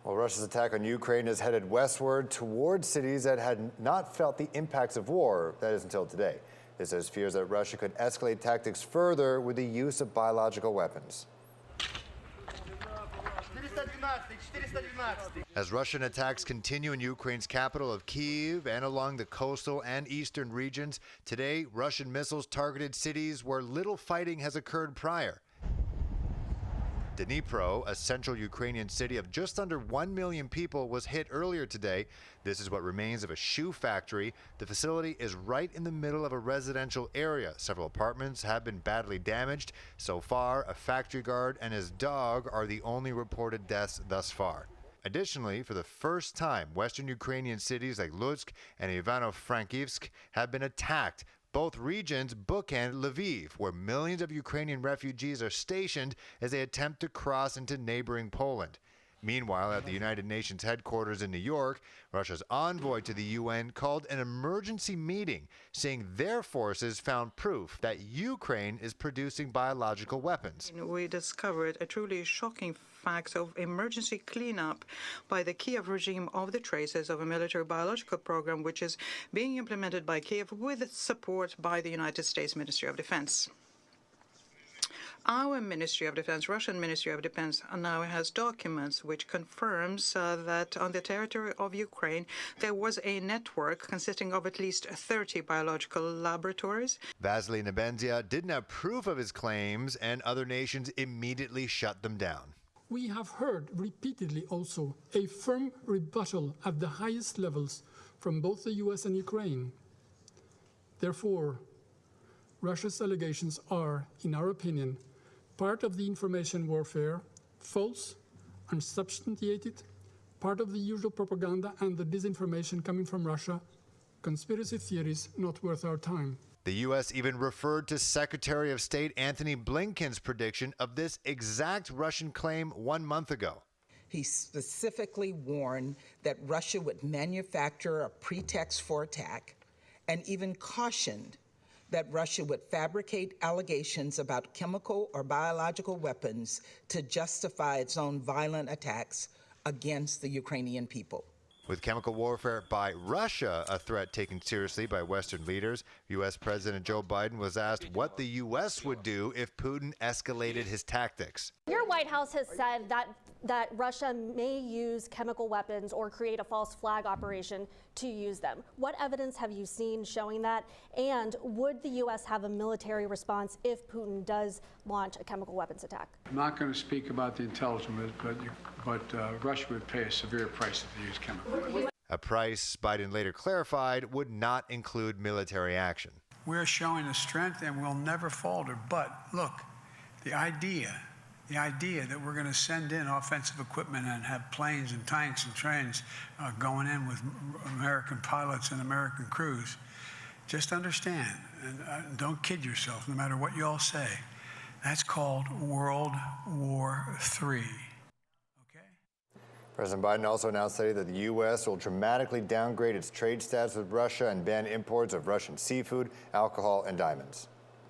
Well, Russia's attack on Ukraine is headed westward towards cities that had not felt the impacts of war, that is until today. This has fears that Russia could escalate tactics further with the use of biological weapons. As Russian attacks continue in Ukraine's capital of Kyiv and along the coastal and eastern regions, today Russian missiles targeted cities where little fighting has occurred prior. Dnipro, a central Ukrainian city of just under 1 million people, was hit earlier today. This is what remains of a shoe factory. The facility is right in the middle of a residential area. Several apartments have been badly damaged. So far, a factory guard and his dog are the only reported deaths thus far. Additionally, for the first time, western Ukrainian cities like Lutsk and Ivano-Frankivsk have been attacked. Both regions bookend Lviv, where millions of Ukrainian refugees are stationed as they attempt to cross into neighboring Poland. Meanwhile, at the United Nations headquarters in New York, Russia's envoy to the UN called an emergency meeting, saying their forces found proof that Ukraine is producing biological weapons. We discovered a truly shocking fact of emergency cleanup by the Kiev regime of the traces of a military biological program which is being implemented by Kiev with support by the United States Ministry of Defense. Our Ministry of Defense, Russian Ministry of Defense, now has documents which confirms that on the territory of Ukraine there was a network consisting of at least 30 biological laboratories. Vasily Nebenzia didn't have proof of his claims, and other nations immediately shut them down. We have heard repeatedly also a firm rebuttal at the highest levels from both the US and Ukraine. Therefore, Russia's allegations are, in our opinion, part of the information warfare, false, unsubstantiated, part of the usual propaganda and the disinformation coming from Russia, conspiracy theories not worth our time. The U.S. even referred to Secretary of State Antony Blinken's prediction of this exact Russian claim 1 month ago. He specifically warned that Russia would manufacture a pretext for attack and even cautioned that Russia would fabricate allegations about chemical or biological weapons to justify its own violent attacks against the Ukrainian people. With chemical warfare by Russia a threat taken seriously by Western leaders, U.S. President Joe Biden was asked what the U.S. would do if Putin escalated his tactics. Your White House has said that Russia may use chemical weapons or create a false flag operation to use them. What evidence have you seen showing that? And would the U.S. have a military response if Putin does launch a chemical weapons attack? I'm not going to speak about the intelligence, but Russia would pay a severe price if they use chemical. A price Biden later clarified would not include military action. We're showing a strength and we'll never falter. But look, the idea that we're going to send in offensive equipment and have planes and tanks and trains going in with American pilots and American crews, just understand, and don't kid yourself, no matter what you all say, that's called World War III. President Biden also announced today that the U.S. will dramatically downgrade its trade status with Russia and ban imports of Russian seafood, alcohol, and diamonds.